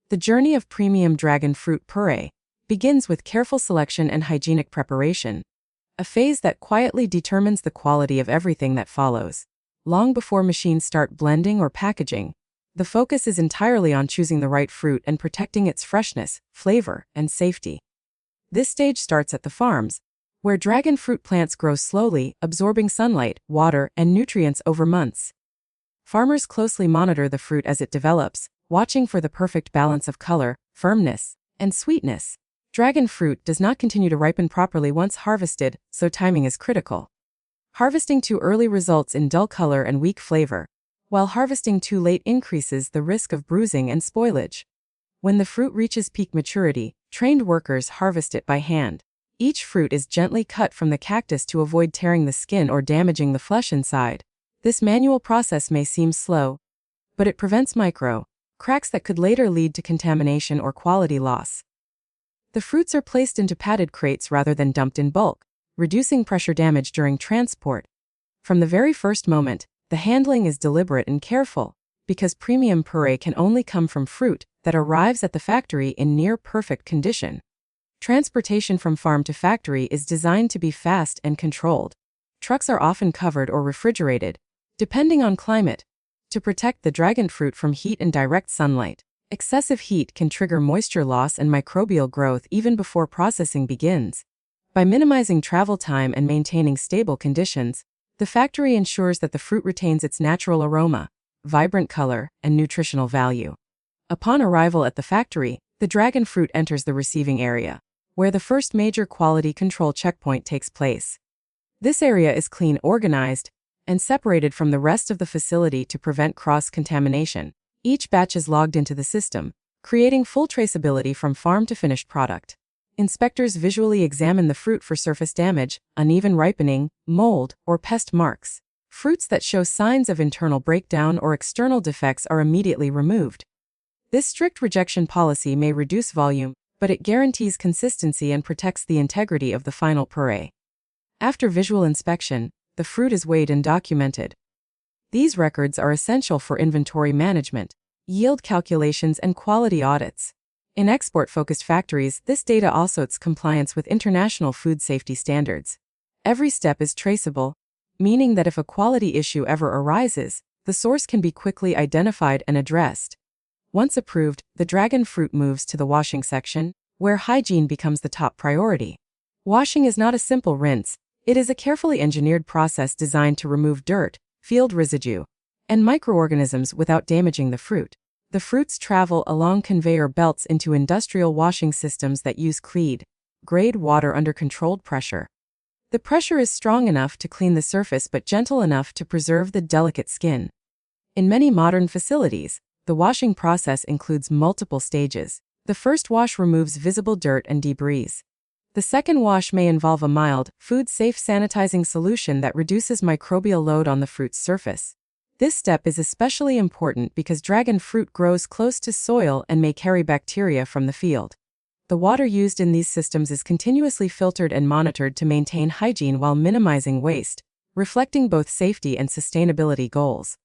The journey of premium dragon fruit puree begins with careful selection and hygienic preparation, a phase that quietly determines the quality of everything that follows. Long before machines start blending or packaging, the focus is entirely on choosing the right fruit and protecting its freshness, flavor, and safety. This stage starts at the farms, where dragon fruit plants grow slowly, absorbing sunlight, water, and nutrients over months. Farmers closely monitor the fruit as it develops, watching for the perfect balance of color, firmness, and sweetness. Dragon fruit does not continue to ripen properly once harvested, so timing is critical. Harvesting too early results in dull color and weak flavor, while harvesting too late increases the risk of bruising and spoilage. When the fruit reaches peak maturity, trained workers harvest it by hand. Each fruit is gently cut from the cactus to avoid tearing the skin or damaging the flesh inside. This manual process may seem slow, but it prevents cracks that could later lead to contamination or quality loss. The fruits are placed into padded crates rather than dumped in bulk, reducing pressure damage during transport. From the very first moment, the handling is deliberate and careful, because premium puree can only come from fruit that arrives at the factory in near-perfect condition. Transportation from farm to factory is designed to be fast and controlled. Trucks are often covered or refrigerated, depending on climate, to protect the dragon fruit from heat and direct sunlight. Excessive heat can trigger moisture loss and microbial growth even before processing begins. By minimizing travel time and maintaining stable conditions, the factory ensures that the fruit retains its natural aroma, vibrant color, and nutritional value. Upon arrival at the factory, the dragon fruit enters the receiving area, where the first major quality control checkpoint takes place. This area is clean, organized, and separated from the rest of the facility to prevent cross-contamination. Each batch is logged into the system, creating full traceability from farm to finished product. Inspectors visually examine the fruit for surface damage, uneven ripening, mold, or pest marks. Fruits that show signs of internal breakdown or external defects are immediately removed. This strict rejection policy may reduce volume, but it guarantees consistency and protects the integrity of the final puree. After visual inspection, the fruit is weighed and documented. These records are essential for inventory management, yield calculations, and quality audits. In export-focused factories, this data also its compliance with international food safety standards. Every step is traceable, meaning that if a quality issue ever arises, the source can be quickly identified and addressed. Once approved, the dragon fruit moves to the washing section, where hygiene becomes the top priority. Washing is not a simple rinse, it is a carefully engineered process designed to remove dirt, field residue, and microorganisms without damaging the fruit. The fruits travel along conveyor belts into industrial washing systems that use grade water under controlled pressure. The pressure is strong enough to clean the surface but gentle enough to preserve the delicate skin. In many modern facilities, the washing process includes multiple stages. The first wash removes visible dirt and debris. The second wash may involve a mild, food-safe sanitizing solution that reduces microbial load on the fruit's surface. This step is especially important because dragon fruit grows close to soil and may carry bacteria from the field. The water used in these systems is continuously filtered and monitored to maintain hygiene while minimizing waste, reflecting both safety and sustainability goals.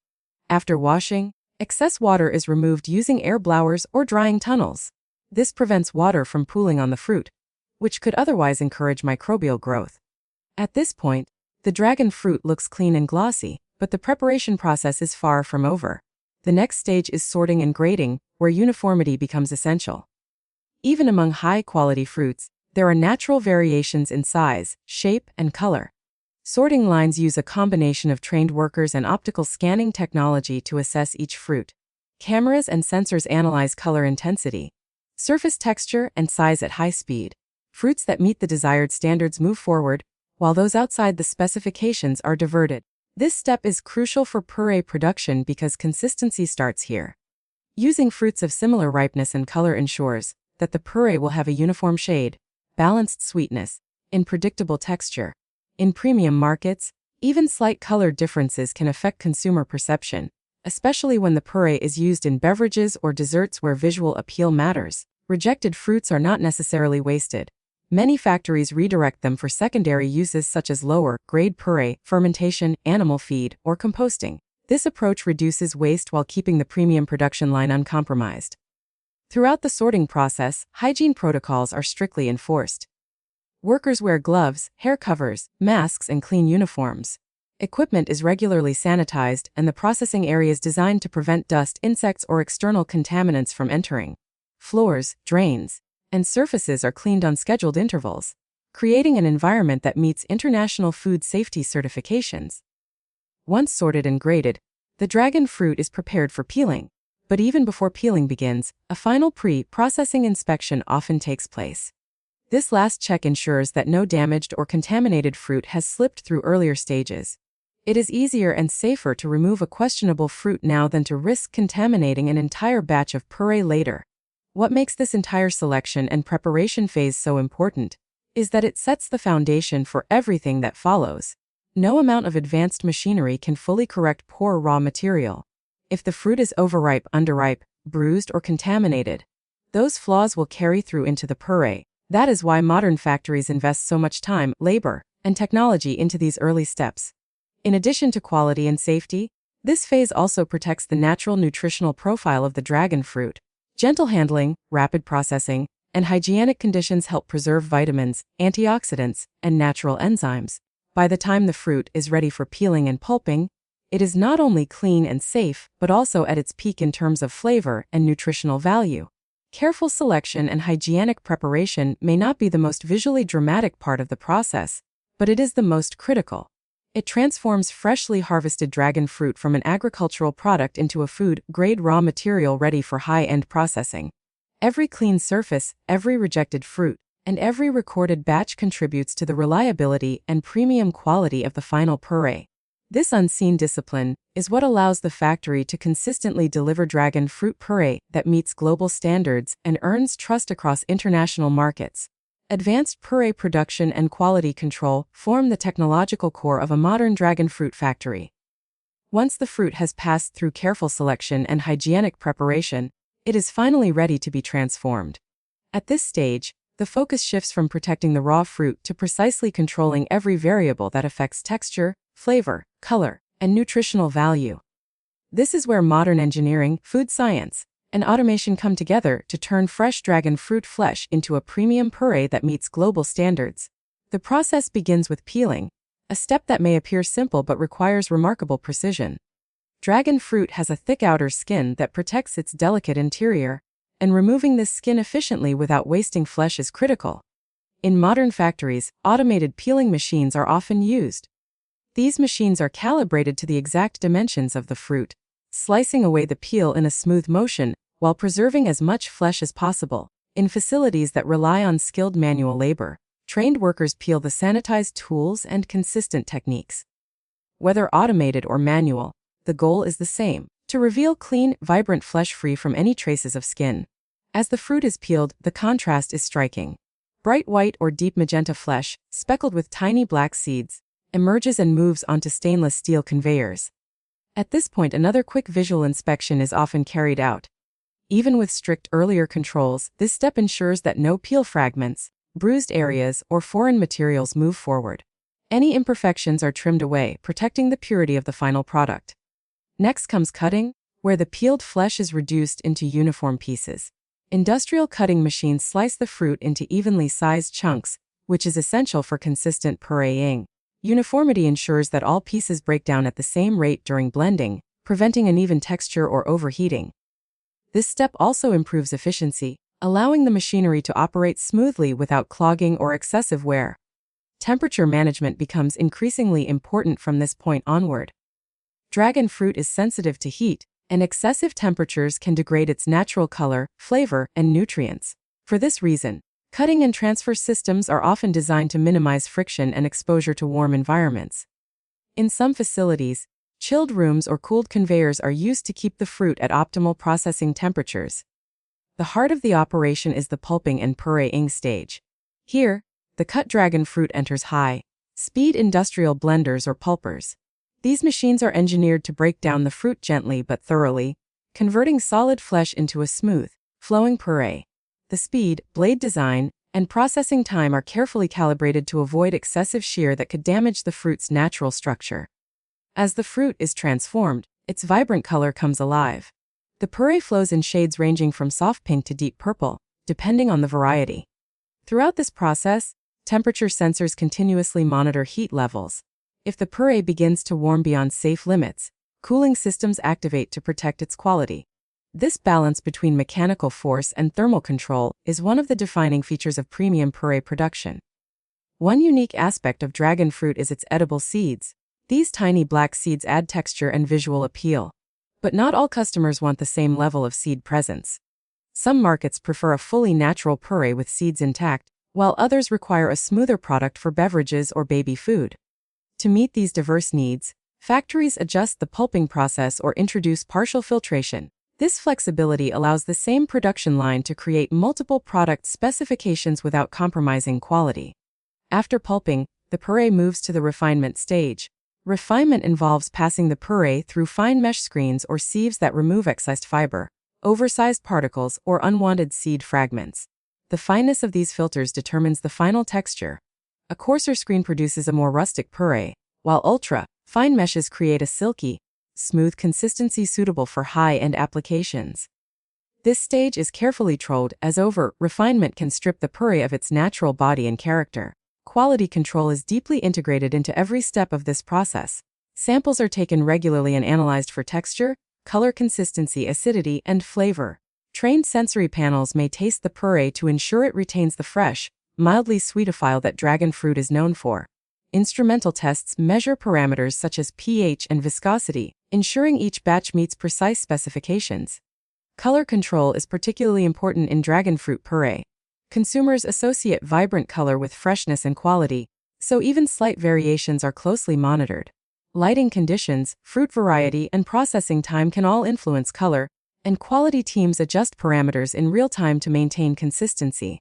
After washing, excess water is removed using air blowers or drying tunnels. This prevents water from pooling on the fruit, which could otherwise encourage microbial growth. At this point, the dragon fruit looks clean and glossy, but the preparation process is far from over. The next stage is sorting and grading, where uniformity becomes essential. Even among high-quality fruits, there are natural variations in size, shape, and color. Sorting lines use a combination of trained workers and optical scanning technology to assess each fruit. Cameras and sensors analyze color intensity, surface texture, and size at high speed. Fruits that meet the desired standards move forward, while those outside the specifications are diverted. This step is crucial for puree production because consistency starts here. Using fruits of similar ripeness and color ensures that the puree will have a uniform shade, balanced sweetness, and predictable texture. In premium markets, even slight color differences can affect consumer perception, especially when the puree is used in beverages or desserts where visual appeal matters. Rejected fruits are not necessarily wasted. Many factories redirect them for secondary uses such as lower-grade puree, fermentation, animal feed, or composting. This approach reduces waste while keeping the premium production line uncompromised. Throughout the sorting process, hygiene protocols are strictly enforced. Workers wear gloves, hair covers, masks, and clean uniforms. Equipment is regularly sanitized, and the processing area is designed to prevent dust, insects, or external contaminants from entering. Floors, drains, and surfaces are cleaned on scheduled intervals, creating an environment that meets international food safety certifications. Once sorted and graded, the dragon fruit is prepared for peeling. But even before peeling begins, a final pre-processing inspection often takes place. This last check ensures that no damaged or contaminated fruit has slipped through earlier stages. It is easier and safer to remove a questionable fruit now than to risk contaminating an entire batch of puree later. What makes this entire selection and preparation phase so important is that it sets the foundation for everything that follows. No amount of advanced machinery can fully correct poor raw material. If the fruit is overripe, underripe, bruised, or contaminated, those flaws will carry through into the puree. That is why modern factories invest so much time, labor, and technology into these early steps. In addition to quality and safety, this phase also protects the natural nutritional profile of the dragon fruit. Gentle handling, rapid processing, and hygienic conditions help preserve vitamins, antioxidants, and natural enzymes. By the time the fruit is ready for peeling and pulping, it is not only clean and safe, but also at its peak in terms of flavor and nutritional value. Careful selection and hygienic preparation may not be the most visually dramatic part of the process, but it is the most critical. It transforms freshly harvested dragon fruit from an agricultural product into a food-grade raw material ready for high-end processing. Every clean surface, every rejected fruit, and every recorded batch contributes to the reliability and premium quality of the final puree. This unseen discipline is what allows the factory to consistently deliver dragon fruit puree that meets global standards and earns trust across international markets. Advanced puree production and quality control form the technological core of a modern dragon fruit factory. Once the fruit has passed through careful selection and hygienic preparation, it is finally ready to be transformed. At this stage, the focus shifts from protecting the raw fruit to precisely controlling every variable that affects texture, flavor, color, and nutritional value. This is where modern engineering, food science, and automation come together to turn fresh dragon fruit flesh into a premium puree that meets global standards. The process begins with peeling, a step that may appear simple but requires remarkable precision. Dragon fruit has a thick outer skin that protects its delicate interior, and removing this skin efficiently without wasting flesh is critical. In modern factories, automated peeling machines are often used. These machines are calibrated to the exact dimensions of the fruit, slicing away the peel in a smooth motion while preserving as much flesh as possible. In facilities that rely on skilled manual labor, trained workers peel the sanitized tools and consistent techniques. Whether automated or manual, the goal is the same: to reveal clean, vibrant flesh free from any traces of skin. As the fruit is peeled, the contrast is striking. Bright white or deep magenta flesh, speckled with tiny black seeds, emerges and moves onto stainless steel conveyors. At this point, another quick visual inspection is often carried out. Even with strict earlier controls, this step ensures that no peel fragments, bruised areas, or foreign materials move forward. Any imperfections are trimmed away, protecting the purity of the final product. Next comes cutting, where the peeled flesh is reduced into uniform pieces. Industrial cutting machines slice the fruit into evenly sized chunks, which is essential for consistent pureeing. Uniformity ensures that all pieces break down at the same rate during blending, preventing uneven texture or overheating. This step also improves efficiency, allowing the machinery to operate smoothly without clogging or excessive wear. Temperature management becomes increasingly important from this point onward. Dragon fruit is sensitive to heat, and excessive temperatures can degrade its natural color, flavor, and nutrients. For this reason, cutting and transfer systems are often designed to minimize friction and exposure to warm environments. In some facilities, chilled rooms or cooled conveyors are used to keep the fruit at optimal processing temperatures. The heart of the operation is the pulping and pureeing stage. Here, the cut dragon fruit enters high-speed industrial blenders or pulpers. These machines are engineered to break down the fruit gently but thoroughly, converting solid flesh into a smooth, flowing puree. The speed, blade design, and processing time are carefully calibrated to avoid excessive shear that could damage the fruit's natural structure. As the fruit is transformed, its vibrant color comes alive. The purée flows in shades ranging from soft pink to deep purple, depending on the variety. Throughout this process, temperature sensors continuously monitor heat levels. If the purée begins to warm beyond safe limits, cooling systems activate to protect its quality. This balance between mechanical force and thermal control is one of the defining features of premium purée production. One unique aspect of dragon fruit is its edible seeds. These tiny black seeds add texture and visual appeal. But not all customers want the same level of seed presence. Some markets prefer a fully natural purée with seeds intact, while others require a smoother product for beverages or baby food. To meet these diverse needs, factories adjust the pulping process or introduce partial filtration. This flexibility allows the same production line to create multiple product specifications without compromising quality. After pulping, the purée moves to the refinement stage. Refinement involves passing the purée through fine mesh screens or sieves that remove excess fiber, oversized particles, or unwanted seed fragments. The fineness of these filters determines the final texture. A coarser screen produces a more rustic purée, while ultra-fine meshes create a silky, smooth consistency suitable for high-end applications. This stage is carefully controlled as over-refinement can strip the purée of its natural body and character. Quality control is deeply integrated into every step of this process. Samples are taken regularly and analyzed for texture, color consistency, acidity, and flavor. Trained sensory panels may taste the purée to ensure it retains the fresh, mildly sweet profile that dragon fruit is known for. Instrumental tests measure parameters such as pH and viscosity, ensuring each batch meets precise specifications. Color control is particularly important in dragon fruit purée. Consumers associate vibrant color with freshness and quality, so even slight variations are closely monitored. Lighting conditions, fruit variety, and processing time can all influence color, and quality teams adjust parameters in real time to maintain consistency.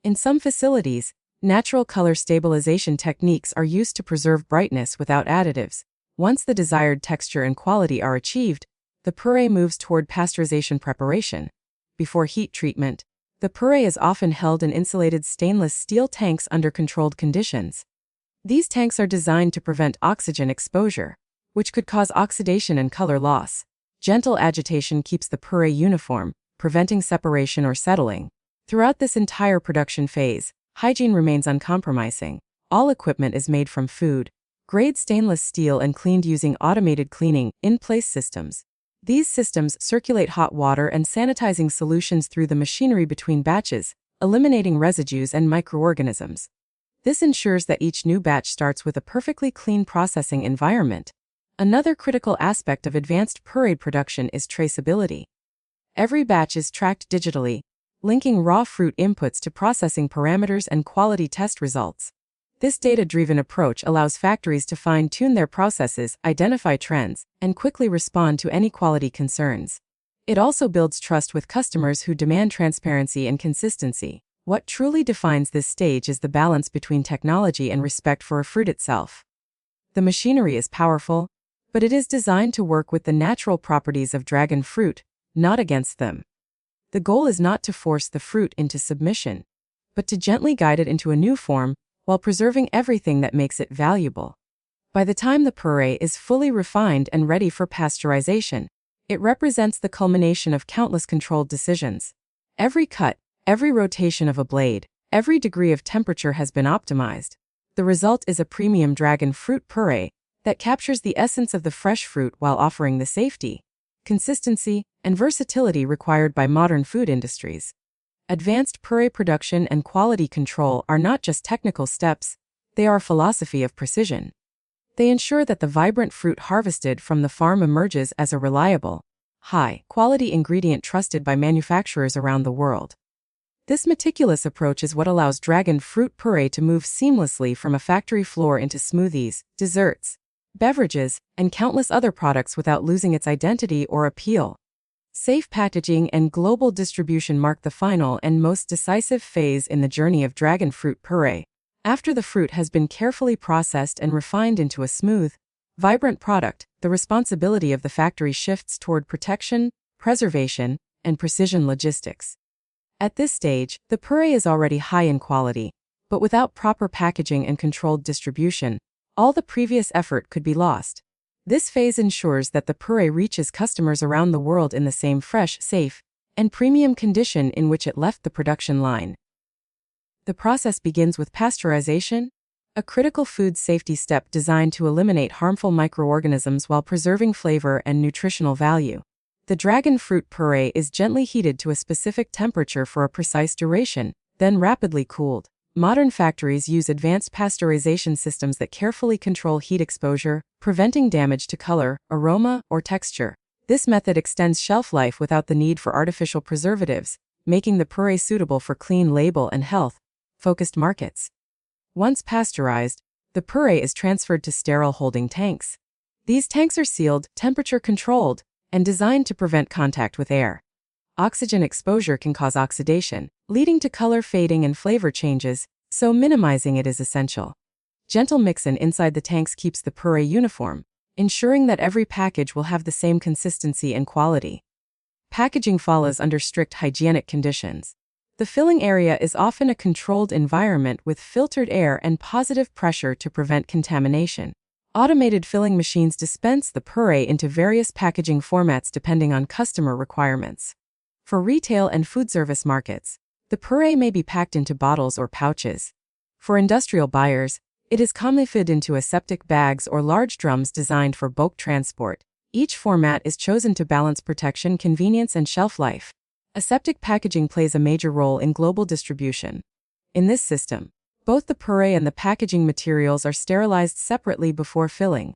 In some facilities, natural color stabilization techniques are used to preserve brightness without additives. Once the desired texture and quality are achieved, the purée moves toward pasteurization preparation. Before heat treatment, the purée is often held in insulated stainless steel tanks under controlled conditions. These tanks are designed to prevent oxygen exposure, which could cause oxidation and color loss. Gentle agitation keeps the purée uniform, preventing separation or settling. Throughout this entire production phase, hygiene remains uncompromising. All equipment is made from food-grade stainless steel and cleaned using automated cleaning, in-place systems. These systems circulate hot water and sanitizing solutions through the machinery between batches, eliminating residues and microorganisms. This ensures that each new batch starts with a perfectly clean processing environment. Another critical aspect of advanced purée production is traceability. Every batch is tracked digitally, linking raw fruit inputs to processing parameters and quality test results. This data-driven approach allows factories to fine-tune their processes, identify trends, and quickly respond to any quality concerns. It also builds trust with customers who demand transparency and consistency. What truly defines this stage is the balance between technology and respect for a fruit itself. The machinery is powerful, but it is designed to work with the natural properties of dragon fruit, not against them. The goal is not to force the fruit into submission, but to gently guide it into a new form, while preserving everything that makes it valuable. By the time the purée is fully refined and ready for pasteurization, it represents the culmination of countless controlled decisions. Every cut, every rotation of a blade, every degree of temperature has been optimized. The result is a premium dragon fruit purée that captures the essence of the fresh fruit while offering the safety, consistency, and versatility required by modern food industries. Advanced purée production and quality control are not just technical steps, they are a philosophy of precision. They ensure that the vibrant fruit harvested from the farm emerges as a reliable, high-quality ingredient trusted by manufacturers around the world. This meticulous approach is what allows dragon fruit purée to move seamlessly from a factory floor into smoothies, desserts, beverages, and countless other products without losing its identity or appeal. Safe packaging and global distribution mark the final and most decisive phase in the journey of dragon fruit purée. After the fruit has been carefully processed and refined into a smooth, vibrant product, the responsibility of the factory shifts toward protection, preservation, and precision logistics. At this stage, the purée is already high in quality, but without proper packaging and controlled distribution, all the previous effort could be lost. This phase ensures that the puree reaches customers around the world in the same fresh, safe, and premium condition in which it left the production line. The process begins with pasteurization, a critical food safety step designed to eliminate harmful microorganisms while preserving flavor and nutritional value. The dragon fruit puree is gently heated to a specific temperature for a precise duration, then rapidly cooled. Modern factories use advanced pasteurization systems that carefully control heat exposure, preventing damage to color, aroma, or texture. This method extends shelf life without the need for artificial preservatives, making the puree suitable for clean label and health-focused markets. Once pasteurized, the puree is transferred to sterile holding tanks. These tanks are sealed, temperature-controlled, and designed to prevent contact with air. Oxygen exposure can cause oxidation, leading to color fading and flavor changes, so minimizing it is essential. Gentle mixing inside the tanks keeps the puree uniform, ensuring that every package will have the same consistency and quality. Packaging follows under strict hygienic conditions. The filling area is often a controlled environment with filtered air and positive pressure to prevent contamination. Automated filling machines dispense the puree into various packaging formats depending on customer requirements. For retail and food service markets, the puree may be packed into bottles or pouches. For industrial buyers, it is commonly fitted into aseptic bags or large drums designed for bulk transport. Each format is chosen to balance protection, convenience, and shelf life. Aseptic packaging plays a major role in global distribution. In this system, both the puree and the packaging materials are sterilized separately before filling.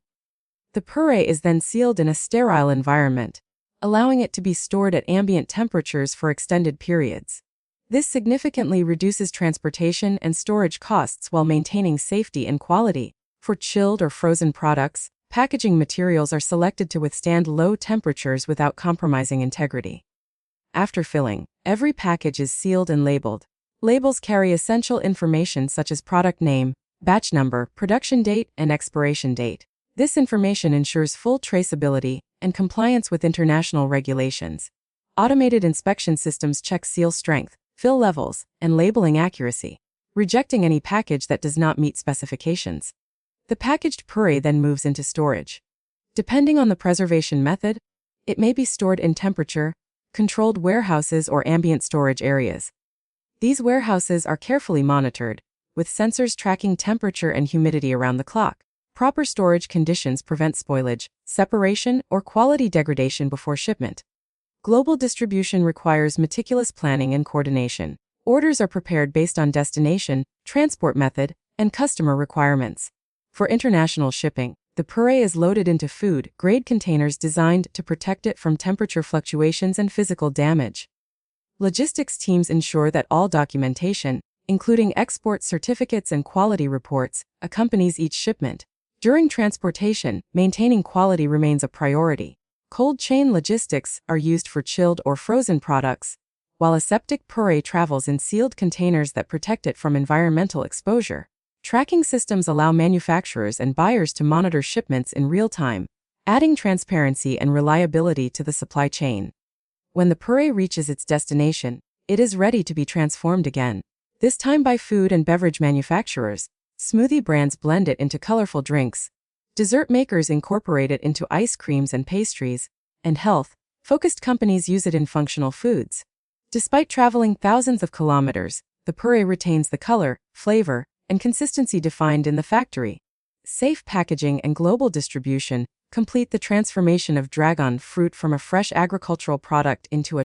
The puree is then sealed in a sterile environment, allowing it to be stored at ambient temperatures for extended periods. This significantly reduces transportation and storage costs while maintaining safety and quality. For chilled or frozen products, packaging materials are selected to withstand low temperatures without compromising integrity. After filling, every package is sealed and labeled. Labels carry essential information such as product name, batch number, production date, and expiration date. This information ensures full traceability and compliance with international regulations. Automated inspection systems check seal strength, fill levels, and labeling accuracy, rejecting any package that does not meet specifications. The packaged puree then moves into storage. Depending on the preservation method, it may be stored in temperature-controlled warehouses or ambient storage areas. These warehouses are carefully monitored, with sensors tracking temperature and humidity around the clock. Proper storage conditions prevent spoilage, separation, or quality degradation before shipment. Global distribution requires meticulous planning and coordination. Orders are prepared based on destination, transport method, and customer requirements. For international shipping, the puree is loaded into food-grade containers designed to protect it from temperature fluctuations and physical damage. Logistics teams ensure that all documentation, including export certificates and quality reports, accompanies each shipment. During transportation, maintaining quality remains a priority. Cold chain logistics are used for chilled or frozen products, while aseptic puree travels in sealed containers that protect it from environmental exposure. Tracking systems allow manufacturers and buyers to monitor shipments in real time, adding transparency and reliability to the supply chain. When the puree reaches its destination, it is ready to be transformed again. This time by food and beverage manufacturers. Smoothie brands blend it into colorful drinks. Dessert makers incorporate it into ice creams and pastries, and health-focused companies use it in functional foods. Despite traveling thousands of kilometers, the puree retains the color, flavor, and consistency defined in the factory. Safe packaging and global distribution complete the transformation of dragon fruit from a fresh agricultural product into a